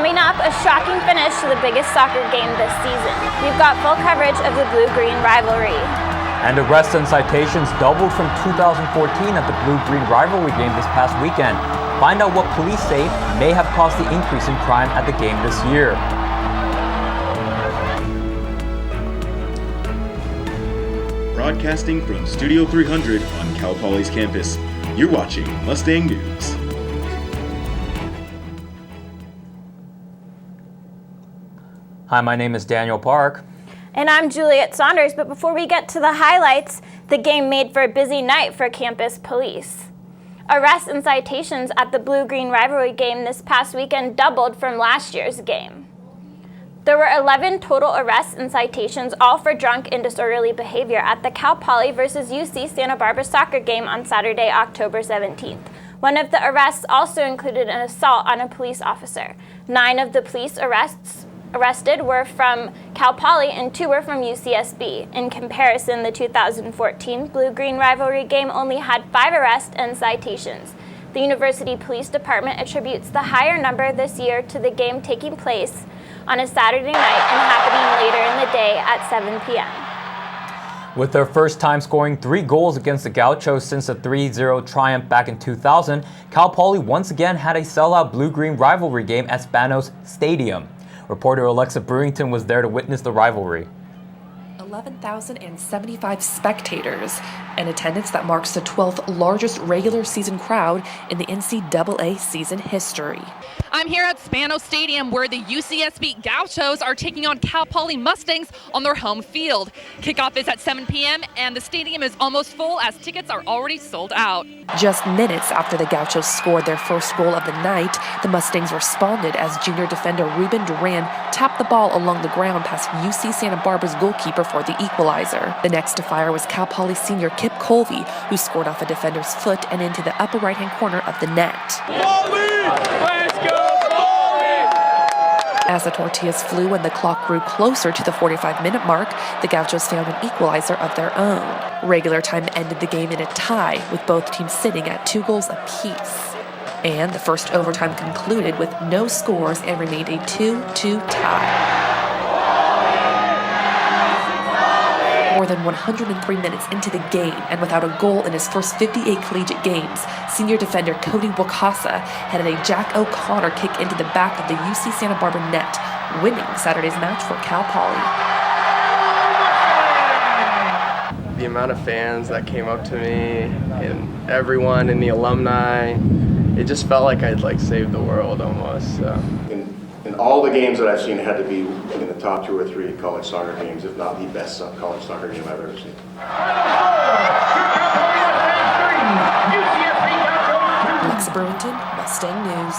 Coming up, a shocking finish to the biggest soccer game this season. We've got full coverage of the blue-green rivalry. And arrests and citations doubled from 2014 at the blue-green rivalry game this past weekend. Find out what police say may have caused the increase in crime at the game this year. Broadcasting from Studio 300 on Cal Poly's campus, you're watching Mustang News. Hi, my name is Daniel Park. And I'm Juliet Saunders, but before we get to the highlights, the game made for a busy night for campus police. Arrests and citations at the blue-green rivalry game this past weekend doubled from last year's game. There were 11 total arrests and citations, all for drunk and disorderly behavior at the Cal Poly versus UC Santa Barbara soccer game on Saturday, October 17th. One of the arrests also included an assault on a police officer. 9 of the police arrested were from Cal Poly and 2 were from UCSB. In comparison, the 2014 blue-green rivalry game only had 5 arrests and citations. The University Police Department attributes the higher number this year to the game taking place on a Saturday night and happening later in the day at 7 p.m. With their first time scoring 3 goals against the Gauchos since a 3-0 triumph back in 2000, Cal Poly once again had a sellout blue-green rivalry game at Spanos Stadium. Reporter Alexa Brewington was there to witness the rivalry. 11,075 spectators, an attendance that marks the 12th largest regular season crowd in the NCAA season history. I'm here at Spanos Stadium where the UCSB Gauchos are taking on Cal Poly Mustangs on their home field. Kickoff is at 7 p.m. and the stadium is almost full as tickets are already sold out. Just minutes after the Gauchos scored their first goal of the night, the Mustangs responded as junior defender Ruben Duran tapped the ball along the ground past UC Santa Barbara's goalkeeper for the equalizer. The next to fire was Cal Poly senior Kip Colby, who scored off a defender's foot and into the upper right-hand corner of the net. As the tortillas flew and the clock grew closer to the 45-minute mark, the Gauchos found an equalizer of their own. Regular time ended the game in a tie, with both teams sitting at 2 goals apiece. And the first overtime concluded with no scores and remained a 2-2 tie. More than 103 minutes into the game, and without a goal in his first 58 collegiate games, senior defender Cody Wakasa headed a Jack O'Connor kick into the back of the UC Santa Barbara net, winning Saturday's match for Cal Poly. The amount of fans that came up to me, and everyone in the alumni, it just felt like I'd saved the world almost. So. In all the games that I've seen, it had to be in the top 2 or 3 college soccer games, if not the best college soccer game I've ever seen. Alexa Brewington, Mustang News.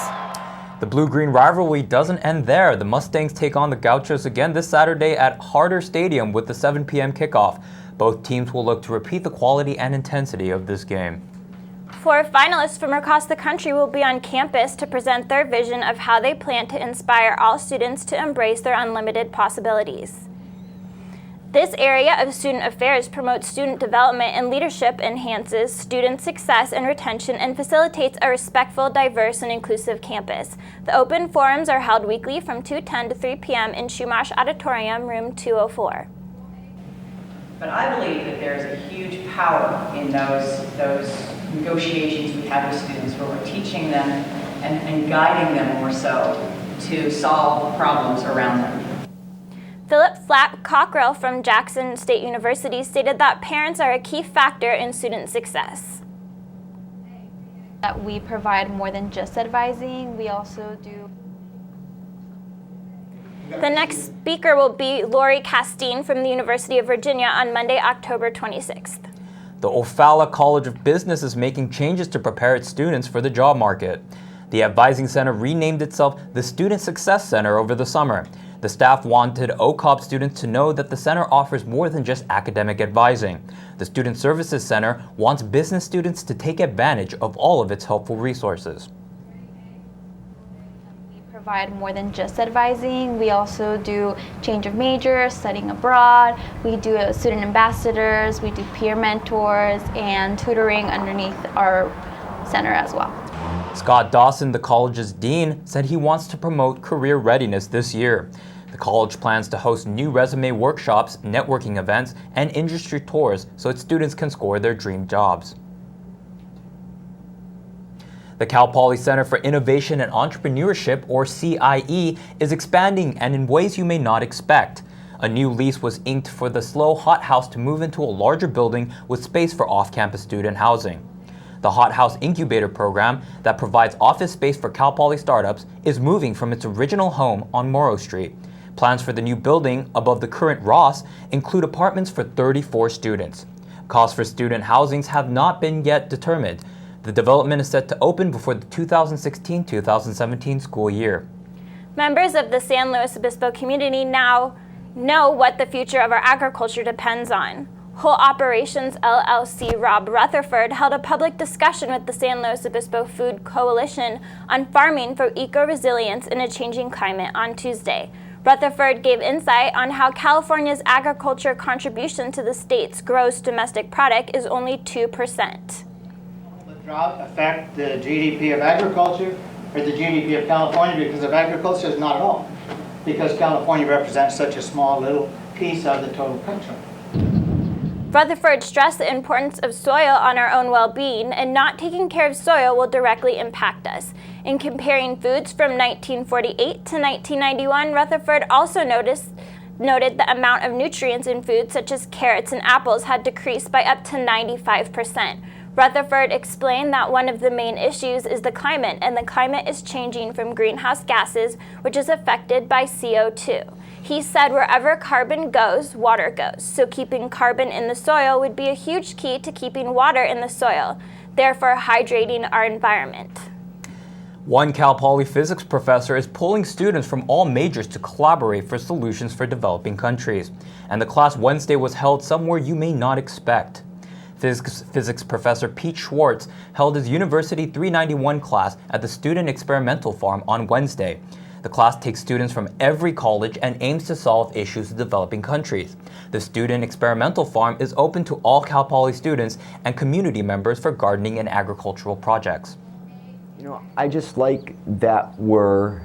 The blue-green rivalry doesn't end there. The Mustangs take on the Gauchos again this Saturday at Harder Stadium with the 7 p.m. kickoff. Both teams will look to repeat the quality and intensity of this game. 4 finalists from across the country will be on campus to present their vision of how they plan to inspire all students to embrace their unlimited possibilities. This area of student affairs promotes student development and leadership, enhances student success and retention, and facilitates a respectful, diverse, and inclusive campus. The open forums are held weekly from 2:10 to 3 p.m. in Shumash Auditorium, room 204. But I believe that there's a huge power in those negotiations we have with students where we're teaching them and guiding them more so to solve problems around them. Philip Flapp Cockrell from Jackson State University stated that parents are a key factor in student success. That we provide more than just advising, we also do. The next speaker will be Lori Castine from the University of Virginia on Monday, October 26th. The O'Falla College of Business is making changes to prepare its students for the job market. The Advising Center renamed itself the Student Success Center over the summer. The staff wanted OCOB students to know that the center offers more than just academic advising. The Student Services Center wants business students to take advantage of all of its helpful resources. Provide more than just advising. We also do change of major, studying abroad. We do student ambassadors, we do peer mentors, and tutoring underneath our center as well. Scott Dawson, the college's dean, said he wants to promote career readiness this year. The college plans to host new resume workshops, networking events, and industry tours so its students can score their dream jobs. The Cal Poly Center for Innovation and Entrepreneurship, or CIE, is expanding and in ways you may not expect. A new lease was inked for the SLO Hot House to move into a larger building with space for off-campus student housing. The Hot House Incubator program that provides office space for Cal Poly startups is moving from its original home on Morrow Street. Plans for the new building above the current Ross include apartments for 34 students. Costs for student housings have not been yet determined. The development is set to open before the 2016-2017 school year. Members of the San Luis Obispo community now know what the future of our agriculture depends on. Whole Operations LLC Rob Rutherford held a public discussion with the San Luis Obispo Food Coalition on farming for eco-resilience in a changing climate on Tuesday. Rutherford gave insight on how California's agriculture contribution to the state's gross domestic product is only 2%. Drought affect the GDP of agriculture or the GDP of California because of agriculture? Is not at all, because California represents such a small little piece of the total country. Rutherford stressed the importance of soil on our own well-being, and not taking care of soil will directly impact us. In comparing foods from 1948 to 1991, Rutherford also noted the amount of nutrients in foods such as carrots and apples had decreased by up to 95%. Rutherford explained that one of the main issues is the climate, and the climate is changing from greenhouse gases, which is affected by CO2. He said wherever carbon goes, water goes, so keeping carbon in the soil would be a huge key to keeping water in the soil, therefore hydrating our environment. One Cal Poly physics professor is pulling students from all majors to collaborate for solutions for developing countries. And the class Wednesday was held somewhere you may not expect. Physics professor Pete Schwartz held his University 391 class at the Student Experimental Farm on Wednesday. The class takes students from every college and aims to solve issues in developing countries. The Student Experimental Farm is open to all Cal Poly students and community members for gardening and agricultural projects. You know, I just like that we're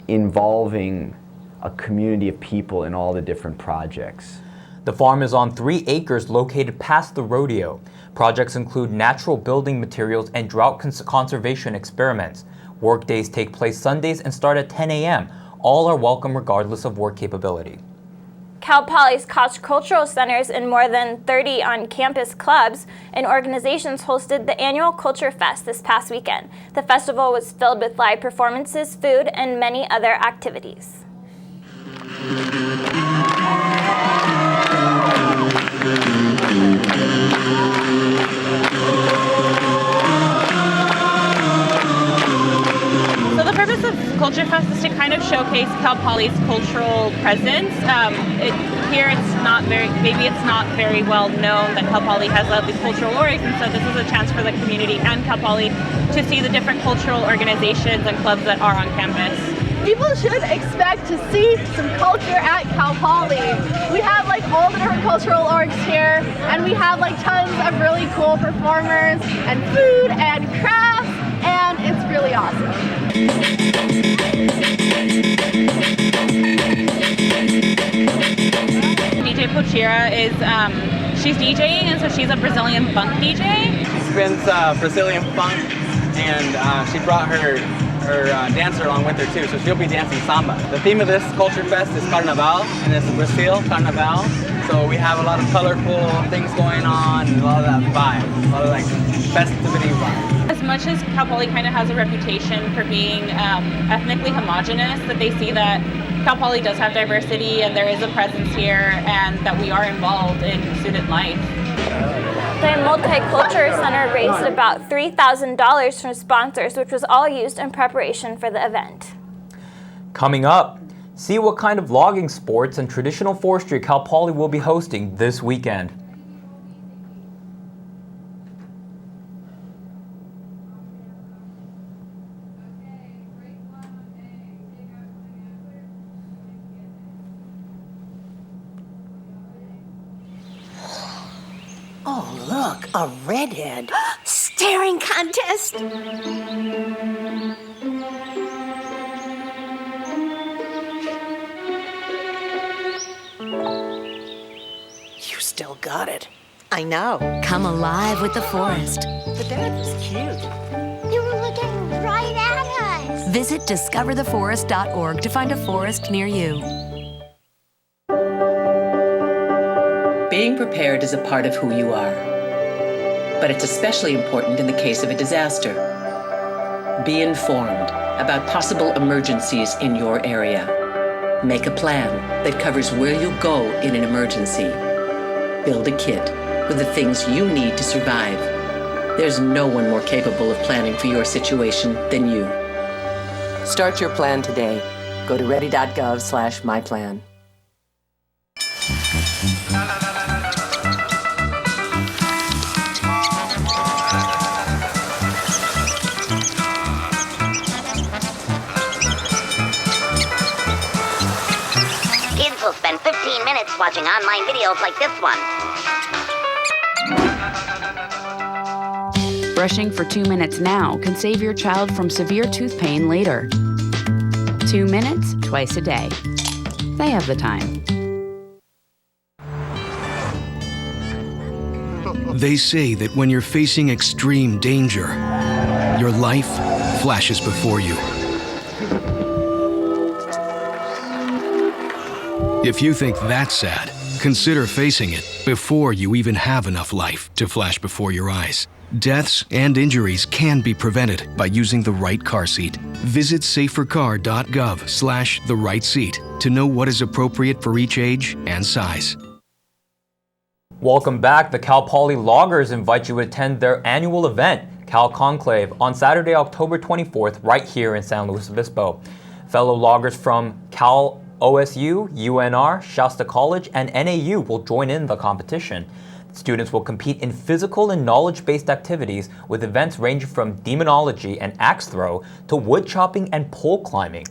involving a community of people in all the different projects. The farm is on 3 acres located past the rodeo. Projects include natural building materials and drought conservation experiments. Work days take place Sundays and start at 10 a.m. All are welcome regardless of work capability. Cal Poly's cultural centers and more than 30 on-campus clubs and organizations hosted the annual Culture Fest this past weekend. The festival was filled with live performances, food, and many other activities. So the purpose of Culture Fest is to kind of showcase Cal Poly's cultural presence. Here it's not very well known that Cal Poly has these cultural orgs, and so this is a chance for the community and Cal Poly to see the different cultural organizations and clubs that are on campus. People should expect to see some culture at Cal Poly. We have like all the different cultural orgs here, and we have like tons of really cool performers and food and crafts, and it's really awesome. DJ Pochira is, she's DJing, and so she's a Brazilian funk DJ. She spins Brazilian funk, and she brought her dancer along with her too, so she'll be dancing samba. The theme of this Culture Fest is Carnaval, and it's Brazil Carnaval. So we have a lot of colorful things going on, and a lot of that vibe, a lot of like festivity vibe. As much as Cal Poly kind of has a reputation for being ethnically homogenous, that they see that Cal Poly does have diversity and there is a presence here, and that we are involved in student life. The Multicultural Center raised about $3,000 from sponsors, which was all used in preparation for the event. Coming up, see what kind of logging sports and traditional forestry Cal Poly will be hosting this weekend. Oh, look, a redhead. staring contest. You still got it. I know. Come alive with the forest. The dad was cute. They were looking right at us. Visit discovertheforest.org to find a forest near you. Being prepared is a part of who you are, but it's especially important in the case of a disaster. Be informed about possible emergencies in your area. Make a plan that covers where you'll go in an emergency. Build a kit with the things you need to survive. There's no one more capable of planning for your situation than you. Start your plan today. Go to ready.gov/myplan. Kids will spend 15 minutes watching online videos like this one. Brushing for 2 minutes now can save your child from severe tooth pain later. 2 minutes, twice a day. They have the time. They say that when you're facing extreme danger, your life flashes before you. If you think that's sad, consider facing it before you even have enough life to flash before your eyes. Deaths and injuries can be prevented by using the right car seat. Visit safercar.gov/the-right-seat to know what is appropriate for each age and size. Welcome back. The Cal Poly Loggers invite you to attend their annual event, Cal Conclave, on Saturday, October 24th, right here in San Luis Obispo. Fellow loggers from Cal OSU, UNR, Shasta College, and NAU will join in the competition. Students will compete in physical and knowledge-based activities with events ranging from demonology and axe throw to wood chopping and pole climbing.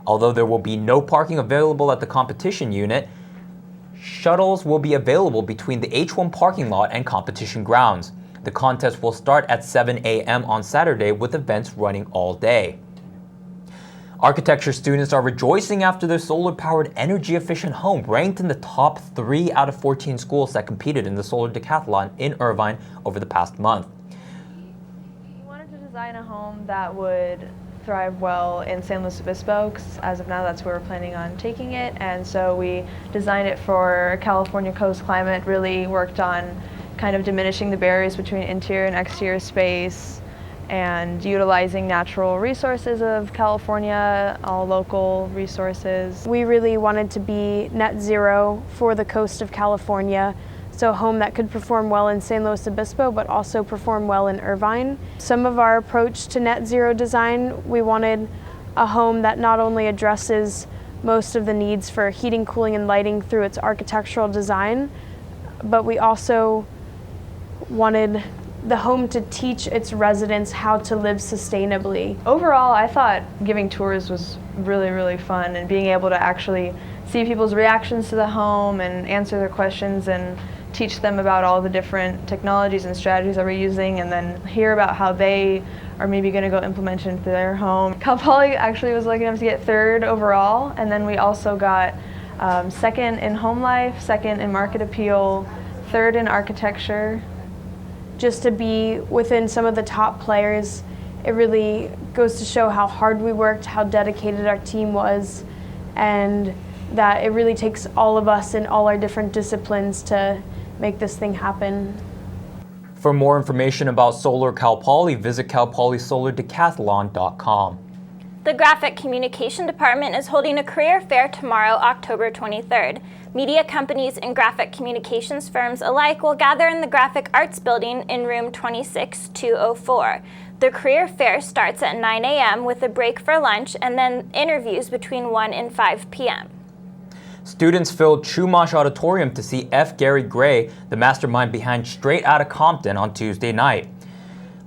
Although there will be no parking available at the competition unit, shuttles will be available between the H1 parking lot and competition grounds. The contest will start at 7 a.m. on Saturday with events running all day. Architecture students are rejoicing after their solar-powered, energy-efficient home ranked in the top 3 out of 14 schools that competed in the solar decathlon in Irvine over the past month. We wanted to design a home that would thrive well in San Luis Obispo, 'cause as of now that's where we're planning on taking it, and so we designed it for California coast climate, really worked on kind of diminishing the barriers between interior and exterior space, and utilizing natural resources of California, all local resources. We really wanted to be net zero for the coast of California, so a home that could perform well in San Luis Obispo but also perform well in Irvine. Some of our approach to net zero design, we wanted a home that not only addresses most of the needs for heating, cooling, and lighting through its architectural design, but we also wanted the home to teach its residents how to live sustainably. Overall, I thought giving tours was really, really fun, and being able to actually see people's reactions to the home and answer their questions and teach them about all the different technologies and strategies that we're using, and then hear about how they are maybe going to go implement it into their home. Cal Poly actually was lucky enough to get 3rd overall, and then we also got 2nd in home life, 2nd in market appeal, 3rd in architecture. Just to be within some of the top players, it really goes to show how hard we worked, how dedicated our team was, and that it really takes all of us in all our different disciplines to make this thing happen. For more information about Solar Cal Poly, visit calpolysolardecathlon.com. The Graphic Communication Department is holding a career fair tomorrow, October 23rd. Media companies and graphic communications firms alike will gather in the Graphic Arts Building in room 26204. The career fair starts at 9 a.m. with a break for lunch and then interviews between 1 and 5 p.m. Students filled Chumash Auditorium to see F. Gary Gray, the mastermind behind Straight Outta Compton, on Tuesday night.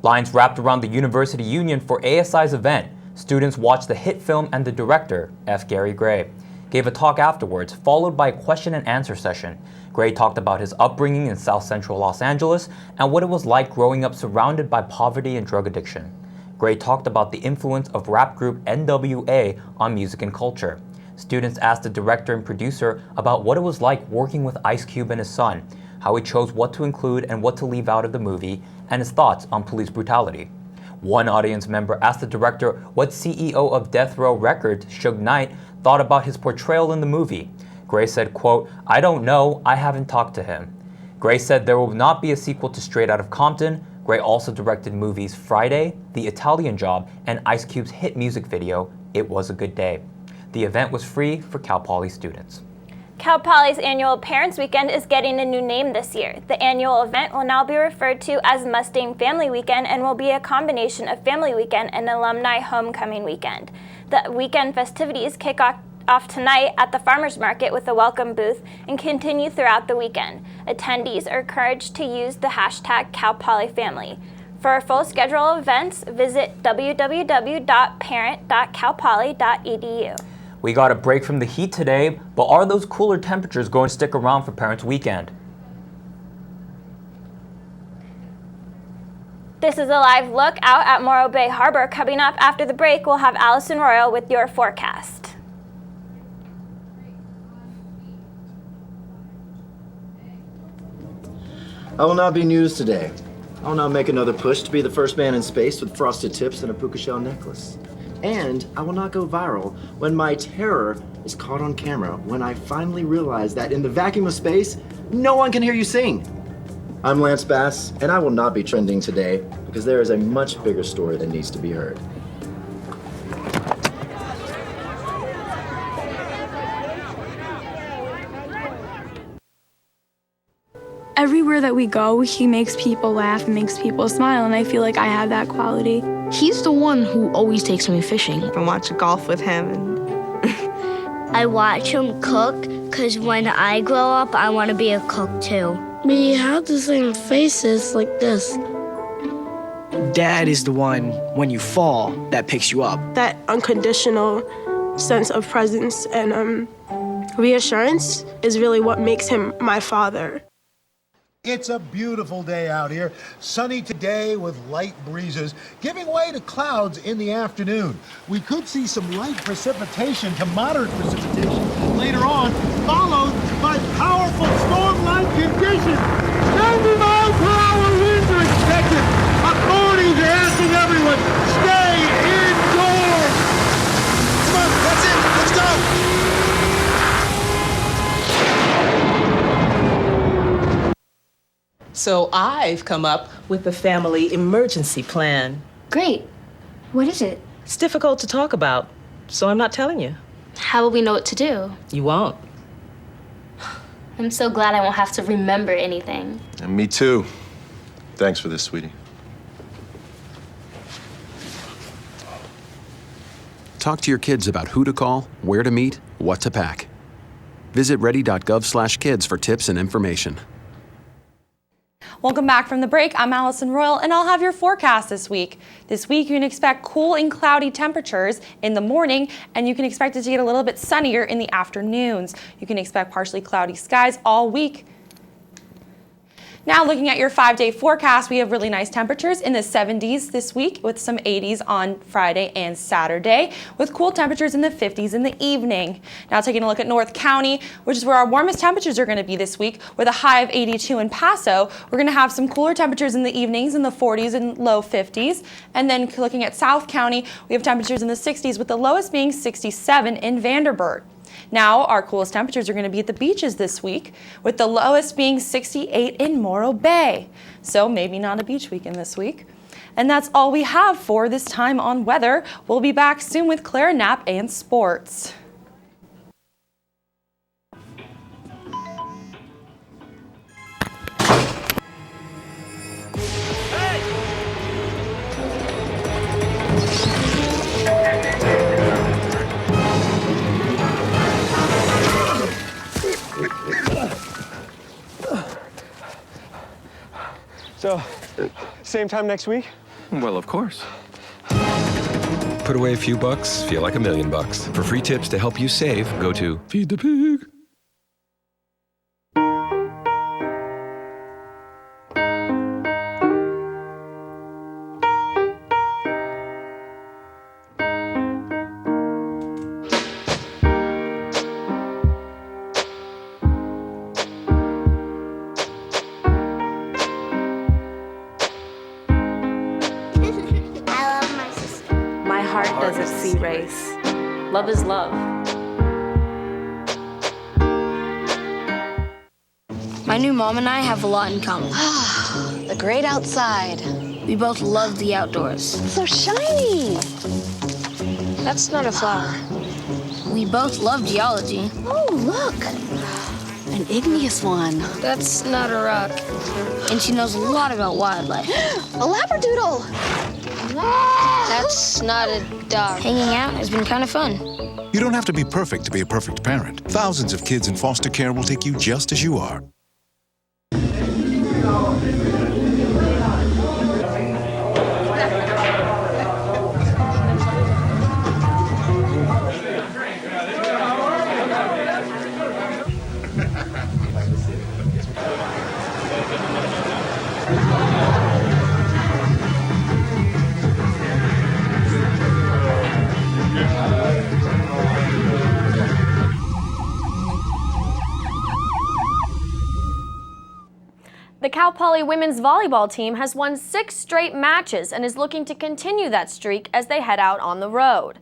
Lines wrapped around the University Union for ASI's event. Students watched the hit film and the director, F. Gary Gray. gave a talk afterwards, followed by a question and answer session. Gray talked about his upbringing in South Central Los Angeles and what it was like growing up surrounded by poverty and drug addiction. Gray talked about the influence of rap group NWA on music and culture. Students asked the director and producer about what it was like working with Ice Cube and his son, how he chose what to include and what to leave out of the movie, and his thoughts on police brutality. One audience member asked the director what CEO of Death Row Records, Suge Knight, thought about his portrayal in the movie. Gray said, quote, "I don't know, I haven't talked to him." Gray said there will not be a sequel to Straight Outta Compton. Gray also directed movies Friday, The Italian Job, and Ice Cube's hit music video, It Was a Good Day. The event was free for Cal Poly students. Cal Poly's annual Parents Weekend is getting a new name this year. The annual event will now be referred to as Mustang Family Weekend and will be a combination of Family Weekend and Alumni Homecoming Weekend. The weekend festivities kick off tonight at the Farmers Market with a welcome booth and continue throughout the weekend. Attendees are encouraged to use the hashtag CalPolyFamily. For a full schedule of events, visit www.parent.calpoly.edu. We got a break from the heat today, but are those cooler temperatures going to stick around for Parents Weekend? This is a live look out at Morro Bay Harbor. Coming up after the break, we'll have Allison Royal with your forecast. I will not be news today. I will not make another push to be the first man in space with frosted tips and a puka shell necklace. And I will not go viral when my terror is caught on camera, when I finally realize that in the vacuum of space, no one can hear you sing. I'm Lance Bass, and I will not be trending today because there is a much bigger story that needs to be heard. Everywhere that we go, he makes people laugh and makes people smile, and I feel like I have that quality. He's the one who always takes me fishing. I watch golf with him. I watch him cook, because when I grow up, I want to be a cook too. We have the same faces like this. Dad is the one, when you fall, that picks you up. That unconditional sense of presence and reassurance is really what makes him my father. It's a beautiful day out here. Sunny today with light breezes, giving way to clouds in the afternoon. We could see some light precipitation to moderate precipitation later on, followed by powerful storm-like conditions. 90 mile per hour winds are expected. Authorities are asking everyone, stay indoors. Come on, that's it. Let's go. So I've come up with a family emergency plan. Great. What is it? It's difficult to talk about, so I'm not telling you. How will we know what to do? You won't. I'm so glad I won't have to remember anything. And me too. Thanks for this, sweetie. Talk to your kids about who to call, where to meet, what to pack. Visit ready.gov/kids for tips and information. Welcome back from the break. I'm Allison Royal, and I'll have your forecast this week. This week, you can expect cool and cloudy temperatures in the morning, and you can expect it to get a little bit sunnier in the afternoons. You can expect partially cloudy skies all week. Now looking at your 5-day forecast, we have really nice temperatures in the 70s this week with some 80s on Friday and Saturday with cool temperatures in the 50s in the evening. Now taking a look at North County, which is where our warmest temperatures are going to be this week with a high of 82 in Paso. We're going to have some cooler temperatures in the evenings in the 40s and low 50s. And then looking at South County, we have temperatures in the 60s with the lowest being 67 in Vanderbilt. Now, our coolest temperatures are going to be at the beaches this week, with the lowest being 68 in Morro Bay. So maybe not a beach weekend this week. And that's all we have for this time on weather. We'll be back soon with Clara Knapp and sports. So, same time next week? Well, of course. Put away a few bucks, feel like $1 million. For free tips to help you save, go to Feed the Pig. Doesn't see race. Love is love. My new mom and I have a lot in common. The great outside. We both love the outdoors. It's so shiny. That's not a flower. We both love geology. Oh, look. An igneous one. That's not a rock. And she knows a lot about wildlife. A labradoodle. That's not a dog. Hanging out has been kind of fun. You don't have to be perfect to be a perfect parent. Thousands of kids in foster care will take you just as you are. The Cal Poly women's volleyball team has won 6 straight matches and is looking to continue that streak as they head out on the road.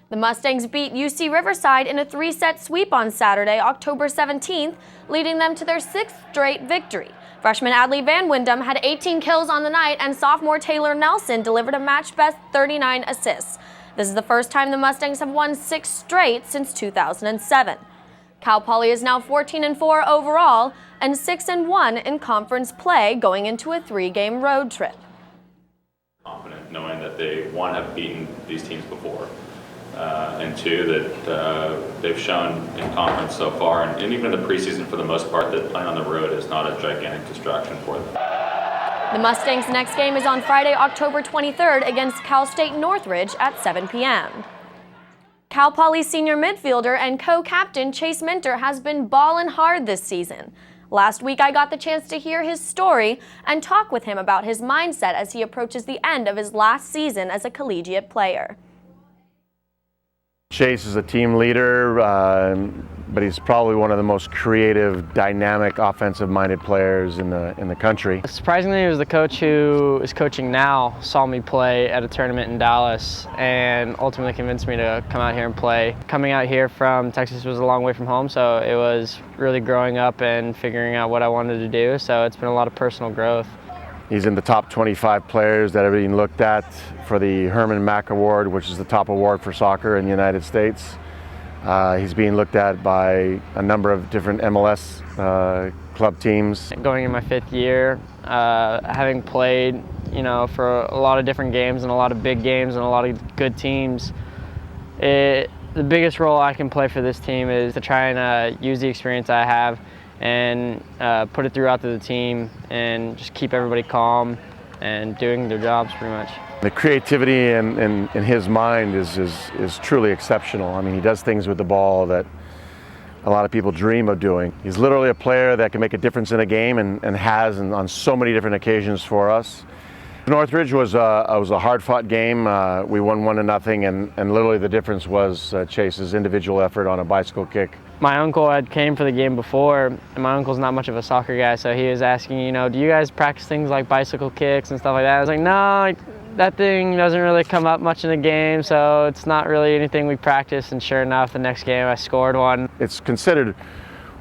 The Mustangs beat UC Riverside in a 3-set sweep on Saturday, October 17th, leading them to their 6th straight victory. Freshman Adley Van Windham had 18 kills on the night, and sophomore Taylor Nelson delivered a match-best 39 assists. This is the first time the Mustangs have won 6 straight since 2007. Cal Poly is now 14-4 overall and 6-1 in conference play going into a 3-game road trip. Confident knowing that they, one, have beaten these teams before, and two, that they've shown in conference so far, and even in the preseason for the most part, that playing on the road is not a gigantic distraction for them. The Mustangs' next game is on Friday, October 23rd against Cal State Northridge at 7 p.m. Cal Poly senior midfielder and co-captain Chase Minter has been ballin' hard this season. Last week I got the chance to hear his story and talk with him about his mindset as he approaches the end of his last season as a collegiate player. Chase is a team leader, but he's probably one of the most creative, dynamic, offensive-minded players in the country. Surprisingly, it was the coach who is coaching now saw me play at a tournament in Dallas and ultimately convinced me to come out here and play. Coming out here from Texas was a long way from home, so it was really growing up and figuring out what I wanted to do, so it's been a lot of personal growth. He's in the top 25 players that have been looked at for the Herman Mack Award, which is the top award for soccer in the United States. He's being looked at by a number of different MLS club teams. Going in my 5th year, having played, for a lot of different games and a lot of big games and a lot of good teams, the biggest role I can play for this team is to try and use the experience I have and put it throughout to the team and just keep everybody calm and doing their jobs pretty much. The creativity in his mind is truly exceptional. I mean, he does things with the ball that a lot of people dream of doing. He's literally a player that can make a difference in a game and has on so many different occasions for us. Northridge was a hard-fought game. We won 1-0, and literally the difference was Chase's individual effort on a bicycle kick. My uncle had came for the game before, and my uncle's not much of a soccer guy, so he was asking, do you guys practice things like bicycle kicks and stuff like that? I was like, no, that thing doesn't really come up much in the game, so it's not really anything we practice. And sure enough, the next game I scored one. It's considered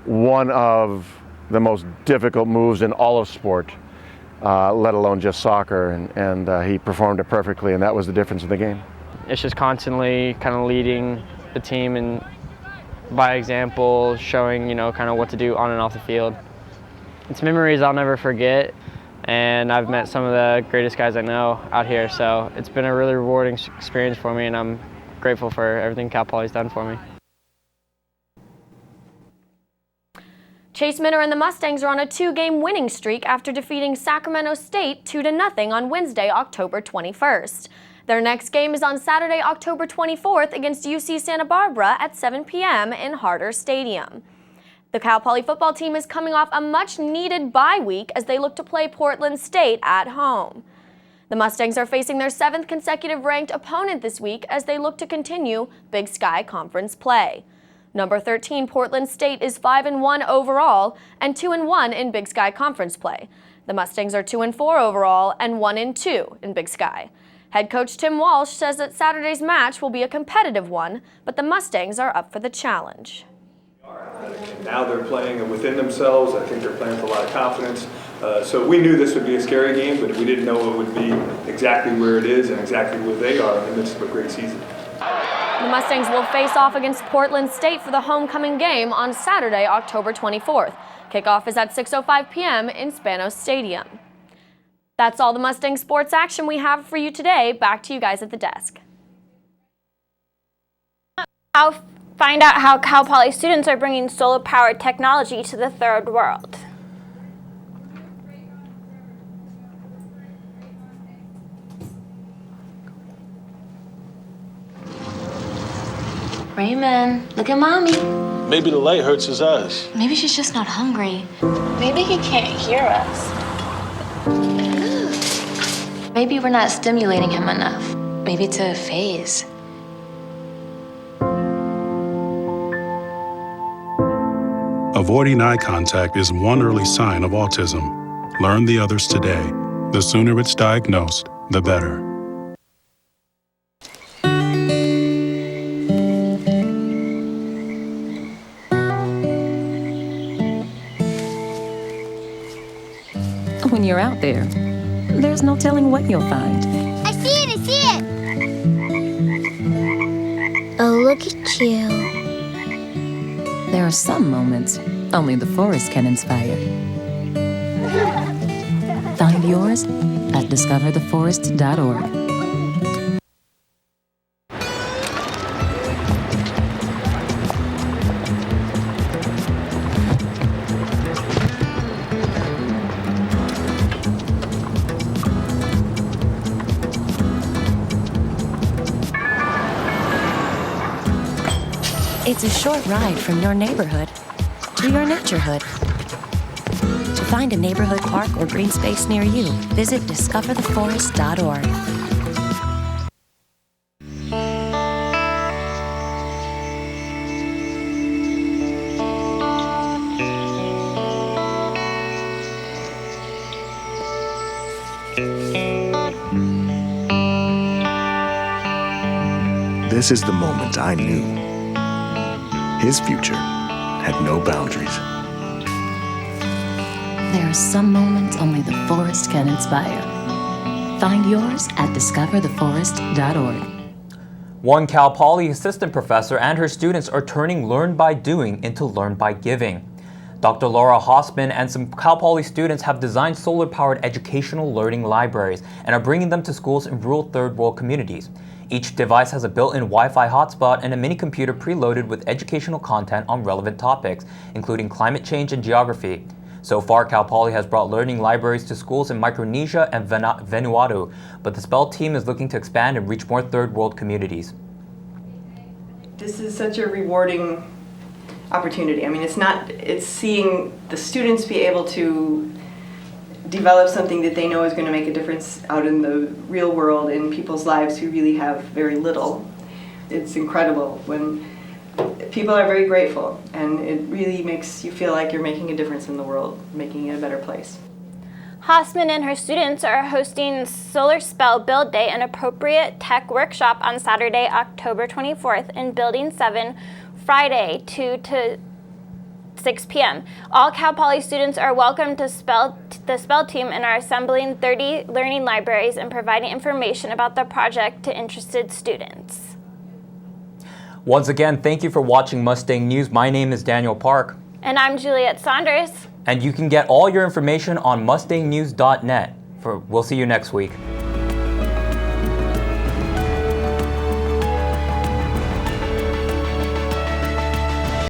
one of the most difficult moves in all of sport, let alone just soccer, and he performed it perfectly, and that was the difference in the game. It's just constantly kind of leading the team and by example, showing, kind of what to do on and off the field. It's memories I'll never forget, and I've met some of the greatest guys I know out here, so it's been a really rewarding experience for me, and I'm grateful for everything Cal Poly's done for me. Chase Minter and the Mustangs are on a 2-game winning streak after defeating Sacramento State 2-0 on Wednesday, October 21st. Their next game is on Saturday, October 24th against UC Santa Barbara at 7 p.m. in Harder Stadium. The Cal Poly football team is coming off a much-needed bye week as they look to play Portland State at home. The Mustangs are facing their 7th consecutive ranked opponent this week as they look to continue Big Sky Conference play. Number 13 Portland State is 5-1 overall and 2-1 in Big Sky Conference play. The Mustangs are 2-4 overall and 1-2 in Big Sky. Head coach Tim Walsh says that Saturday's match will be a competitive one, but the Mustangs are up for the challenge. Now they're playing within themselves. I think they're playing with a lot of confidence. So we knew this would be a scary game, but we didn't know it would be exactly where it is and exactly where they are in the midst of a great season. The Mustangs will face off against Portland State for the homecoming game on Saturday, October 24th. Kickoff is at 6:05 p.m. in Spanos Stadium. That's all the Mustang sports action we have for you today. Back to you guys at the desk. I'll find out how Cal Poly students are bringing solar-powered technology to the third world. Raymond, look at Mommy. Maybe the light hurts his eyes. Maybe she's just not hungry. Maybe he can't hear us. Maybe we're not stimulating him enough. Maybe it's a phase. Avoiding eye contact is one early sign of autism. Learn the others today. The sooner it's diagnosed, the better. When you're out there's no telling what you'll find. I see it! Oh, look at you. There are some moments only the forest can inspire. Find yours at discovertheforest.org. It's a short ride from your neighborhood to your naturehood. To find a neighborhood park or green space near you, visit discovertheforest.org. This is the moment I knew his future had no boundaries. There are some moments only the forest can inspire. Find yours at discovertheforest.org. One Cal Poly assistant professor and her students are turning learn by doing into learn by giving. Dr. Laura Hossman and some Cal Poly students have designed solar-powered educational learning libraries and are bringing them to schools in rural third world communities. Each device has a built-in Wi-Fi hotspot and a mini computer preloaded with educational content on relevant topics, including climate change and geography. So far, Cal Poly has brought learning libraries to schools in Micronesia and Vanuatu, but the SPELL team is looking to expand and reach more third world communities. This is such a rewarding opportunity. I mean, it's seeing the students be able to develop something that they know is going to make a difference out in the real world in people's lives who really have very little. It's incredible when people are very grateful, and it really makes you feel like you're making a difference in the world, making it a better place. Hossman and her students are hosting Solar Spell Build Day, an appropriate tech workshop on Saturday, October 24th in Building 7, Friday 2 to 6 p.m. All Cal Poly students are welcome to the SPELL team and are assembling 30 learning libraries and providing information about the project to interested students. Once again, thank you for watching Mustang News. My name is Daniel Park. And I'm Juliet Saunders. And you can get all your information on mustangnews.net. We'll see you next week.